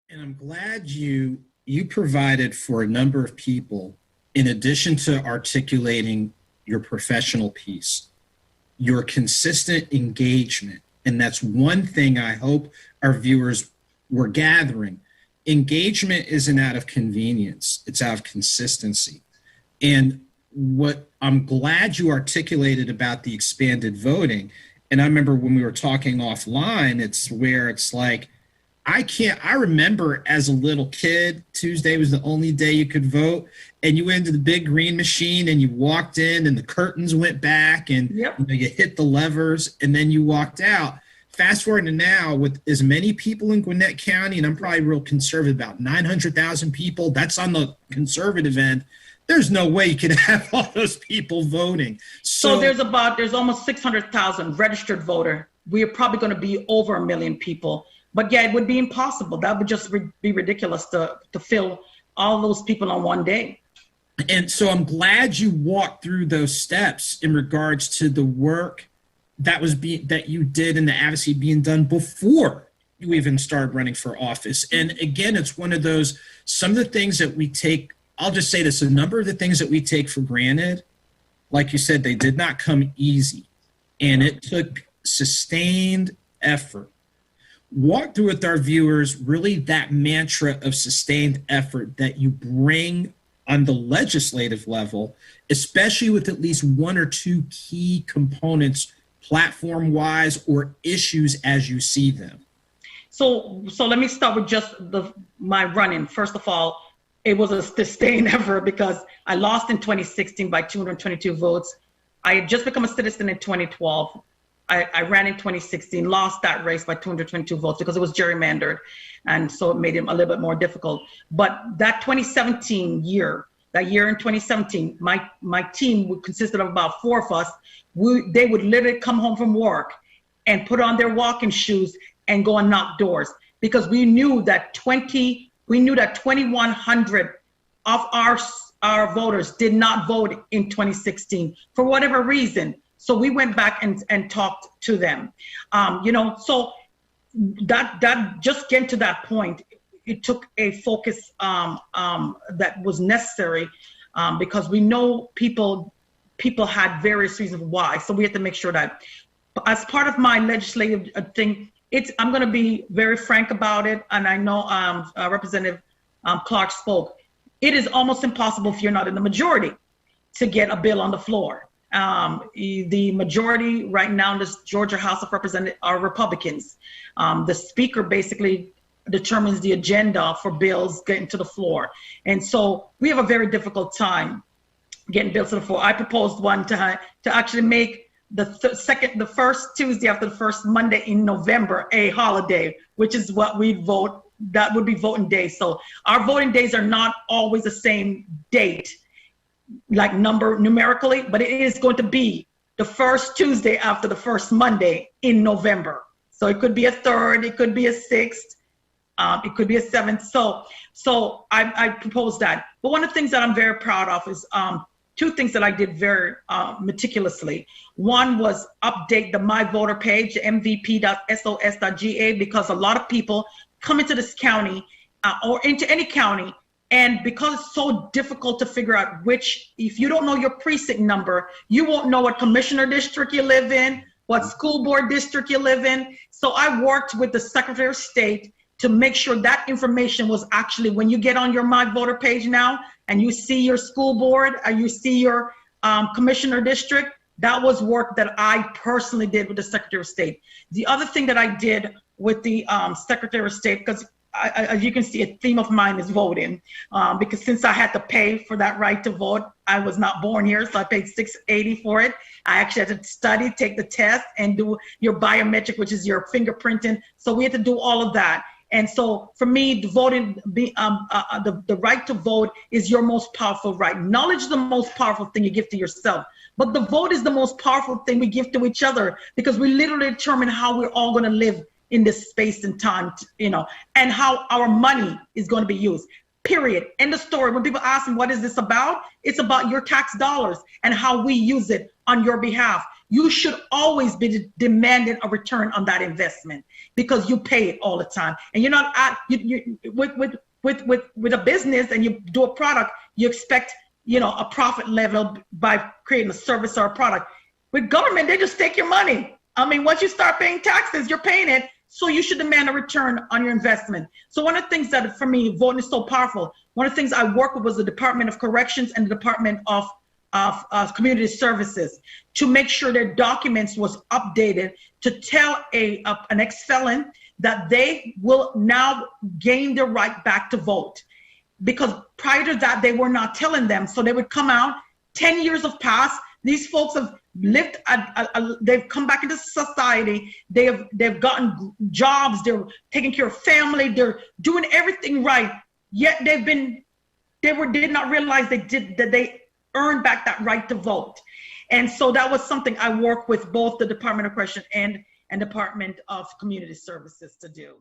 And I'm glad you provided for a number of people, in addition to articulating your professional piece, your consistent engagement. And that's one thing I hope our viewers were gathering. Engagement isn't out of convenience, it's out of consistency. And what I'm glad you articulated about the expanded voting, and I remember when we were talking offline, it's where it's like, I remember as a little kid, Tuesday was the only day you could vote, and you went into the big green machine and you walked in and the curtains went back and Yep. you hit the levers and then you walked out. Fast forward to now with as many people in Gwinnett County, and I'm probably real conservative, about 900,000 people, that's on the conservative end. There's no way you could have all those people voting. So there's almost 600,000 registered voter. We are probably going to be over 1 million people. But yeah, it would be impossible. That would just be ridiculous to fill all those people on one day. And so I'm glad you walked through those steps in regards to the work that you did and the advocacy being done before you even started running for office. And again, it's one of those, some of the things that we take, I'll just say this, a number of the things that we take for granted, like you said, they did not come easy. And it took sustained effort. Walk through with our viewers really that mantra of sustained effort that you bring on the legislative level, especially with at least one or two key components platform-wise or issues as you see them. So let me start with just my running. First of all, it was a sustained effort because I lost in 2016 by 222 votes. I had just become a citizen in 2012. I ran in 2016, lost that race by 222 votes because it was gerrymandered. And so it made it a little bit more difficult. But that 2017 year, that year in 2017, my team consisted of about 4 of us. They would literally come home from work and put on their walking shoes and go and knock doors because we knew that 2,100 of our voters did not vote in 2016 for whatever reason. So we went back and talked to them, so that just getting to that point, it took a focus that was necessary because we know people had various reasons why. So we had to make sure that as part of my legislative thing, I'm going to be very frank about it. And I know Representative Clark spoke. It is almost impossible if you're not in the majority to get a bill on the floor. The majority right now in this Georgia House of Representatives are Republicans. The speaker basically determines the agenda for bills getting to the floor. And so we have a very difficult time getting bills to the floor. I proposed one to actually make the first Tuesday after the first Monday in November a holiday, which is what we'd vote. That would be voting day. So our voting days are not always the same date, like numerically, but it is going to be the first Tuesday after the first Monday in November. So it could be a 3rd, it could be a 6th, it could be a 7th. So I proposed that. But one of the things that I'm very proud of is 2 things that I did very meticulously. One was update the My Voter page, mvp.sos.ga, because a lot of people come into this county or into any county, and because it's so difficult to figure out if you don't know your precinct number, you won't know what commissioner district you live in, what school board district you live in. So I worked with the Secretary of State to make sure that information was actually, when you get on your My Voter page now and you see your school board or you see your commissioner district, that was work that I personally did with the Secretary of State. The other thing that I did with the Secretary of State, because as you can see, a theme of mine is voting, because since I had to pay for that right to vote, I was not born here, so I paid $680 for it. I actually had to study, take the test, and do your biometric, which is your fingerprinting. So we had to do all of that. And so for me, the voting, the right to vote is your most powerful right. Knowledge is the most powerful thing you give to yourself, but the vote is the most powerful thing we give to each other, because we literally determine how we're all going to live in this space and time, and how our money is going to be used. Period. End of story. When people ask me, what is this about? It's about your tax dollars and how we use it on your behalf. you should always be demanding a return on that investment because you pay it all the time. And you're not at, with a business and you do a product, you expect, a profit level by creating a service or a product. With government, they just take your money. I mean, once you start paying taxes, you're paying it. So you should demand a return on your investment. So one of the things that, for me, voting is so powerful. One of the things I worked with was the Department of Corrections and the Department of Community Services to make sure their documents was updated to tell an ex-felon that they will now gain their right back to vote. Because prior to that, they were not telling them. So they would come out, 10 years have passed. These folks have lived, they've come back into society. They've gotten jobs. They're taking care of family. They're doing everything right. Yet did not realize that they earned back that right to vote. And so that was something I worked with both the Department of Correction and Department of Community Services to do.